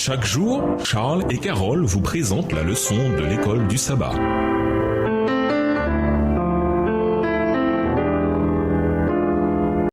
Chaque jour, Charles et Carole vous présentent la leçon de l'école du sabbat.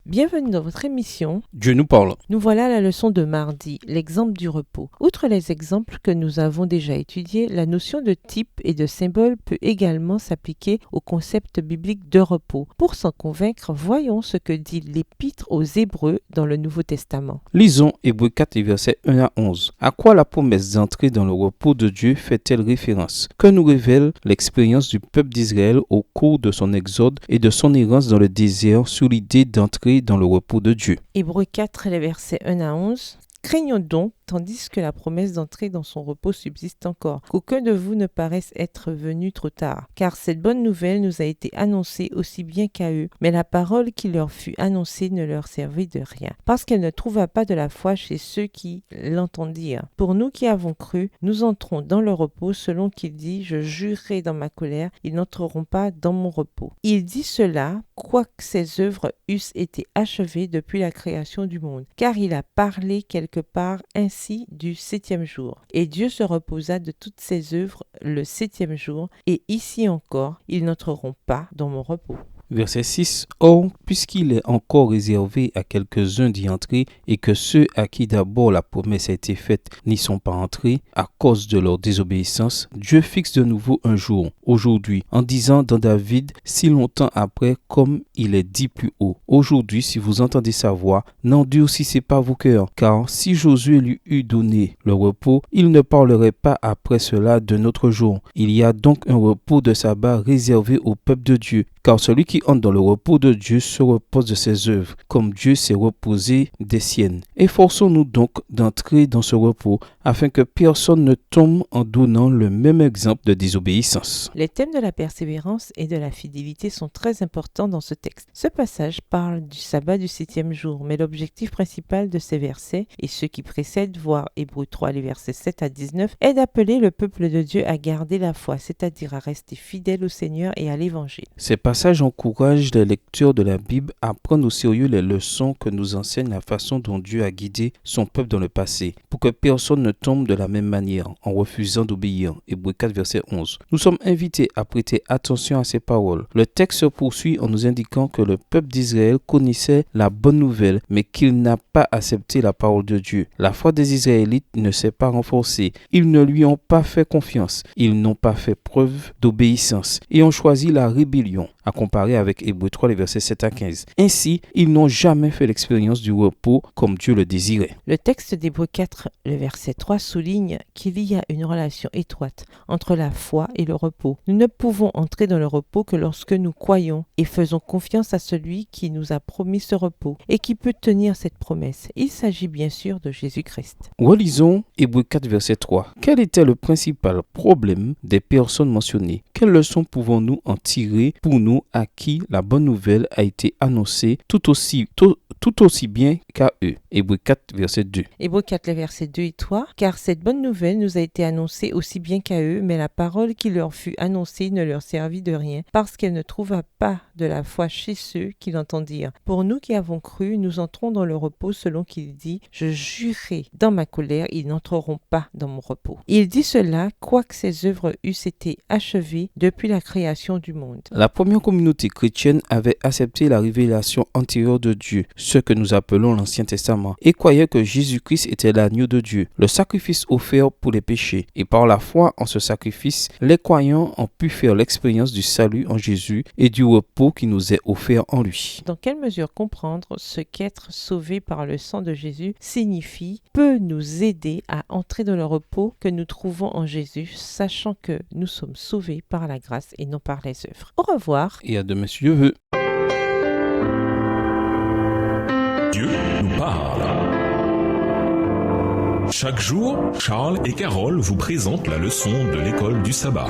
Bienvenue dans votre émission. Dieu nous parle. Nous voilà à la leçon de mardi, l'exemple du repos. Outre les exemples que nous avons déjà étudiés, la notion de type et de symbole peut également s'appliquer au concept biblique de repos. Pour s'en convaincre, voyons ce que dit l'Épître aux Hébreux dans le Nouveau Testament. Lisons Hébreux 4 et versets 1 à 11. À quoi la promesse d'entrer dans le repos de Dieu fait-elle référence? Que nous révèle l'expérience du peuple d'Israël au cours de son exode et de son errance dans le désert sur l'idée d'entrer dans le repos de Dieu. Hébreux 4, les versets 1 à 11. Craignons donc, tandis que la promesse d'entrer dans son repos subsiste encore, qu'aucun de vous ne paraisse être venu trop tard. Car cette bonne nouvelle nous a été annoncée aussi bien qu'à eux, mais la parole qui leur fut annoncée ne leur servit de rien, parce qu'elle ne trouva pas de la foi chez ceux qui l'entendirent. Pour nous qui avons cru, nous entrons dans le repos, selon qu'il dit « Je jurerai dans ma colère, ils n'entreront pas dans mon repos ». Il dit cela, quoique ses œuvres eussent été achevées depuis la création du monde, car il a parlé quelque part ainsi du 7e jour. Et Dieu se reposa de toutes ses œuvres le 7e jour, et ici encore, ils n'entreront pas dans mon repos. Verset 6. Or, puisqu'il est encore réservé à quelques-uns d'y entrer, et que ceux à qui d'abord la promesse a été faite n'y sont pas entrés, à cause de leur désobéissance, Dieu fixe de nouveau un jour, aujourd'hui, en disant dans David, si longtemps après, comme il est dit plus haut. Aujourd'hui, si vous entendez sa voix, n'endurcissez pas vos cœurs, car si Josué lui eût donné le repos, il ne parlerait pas après cela de notre jour. Il y a donc un repos de sabbat réservé au peuple de Dieu, car celui qui entre dans le repos de Dieu se repose de ses œuvres, comme Dieu s'est reposé des siennes. Efforçons-nous donc d'entrer dans ce repos, afin que personne ne tombe en donnant le même exemple de désobéissance. Les thèmes de la persévérance et de la fidélité sont très importants dans ce texte. Ce passage parle du sabbat du 7e jour, mais l'objectif principal de ces versets, et ceux qui précèdent, voire Hébreux 3, les versets 7 à 19, est d'appeler le peuple de Dieu à garder la foi, c'est-à-dire à rester fidèle au Seigneur et à l'Évangile. Ces passages encouragent les lecteurs de la Bible à prendre au sérieux les leçons que nous enseigne la façon dont Dieu a guidé son peuple dans le passé, pour que personne ne tombe de la même manière en refusant d'obéir. Hébreux 4, verset 11. Nous sommes invités à prêter attention à ces paroles. Le texte se poursuit en nous indiquant que le peuple d'Israël connaissait la bonne nouvelle, mais qu'il n'a pas accepté la parole de Dieu. La foi des Israélites ne s'est pas renforcée. Ils ne lui ont pas fait confiance. Ils n'ont pas fait preuve d'obéissance et ont choisi la rébellion, à comparer avec Hébreux 3, les versets 7 à 15. Ainsi, ils n'ont jamais fait l'expérience du repos comme Dieu le désirait. Le texte d'Hébreux 4, le verset 3 souligne qu'il y a une relation étroite entre la foi et le repos. Nous ne pouvons entrer dans le repos que lorsque nous croyons et faisons confiance à celui qui nous a promis ce repos et qui peut tenir cette promesse. Il s'agit bien sûr de Jésus-Christ. Relisons Hébreux 4, verset 3. Quel était le principal problème des personnes mentionnées? Quelles leçons pouvons-nous en tirer pour nous à qui la bonne nouvelle a été annoncée tout aussi bien qu'à eux? Hébreux 4, verset 2. Hébreux 4, les versets 2 et 3. Car cette bonne nouvelle nous a été annoncée aussi bien qu'à eux, mais la parole qui leur fut annoncée ne leur servit de rien, parce qu'elle ne trouva pas de la foi chez ceux qui l'entendirent. Pour nous qui avons cru, nous entrons dans le repos selon qu'il dit « Je jurerai dans ma colère, ils n'entreront pas dans mon repos ». Il dit cela, quoique ses œuvres eussent été achevées depuis la création du monde. La première communauté chrétienne avait accepté la révélation antérieure de Dieu, ce que nous appelons l'Ancien Testament, et croyait que Jésus-Christ était l'agneau de Dieu, le sacrifice offert pour les péchés. Et par la foi en ce sacrifice, les croyants ont pu faire l'expérience du salut en Jésus et du repos qui nous est offert en lui. Dans quelle mesure comprendre ce qu'être sauvé par le sang de Jésus signifie peut nous aider à entrer dans le repos que nous trouvons en Jésus, sachant que nous sommes sauvés par la grâce et non par les œuvres. Au revoir. Et à demain si Dieu veut. Dieu nous parle. Chaque jour, Charles et Carole vous présentent la leçon de l'école du sabbat.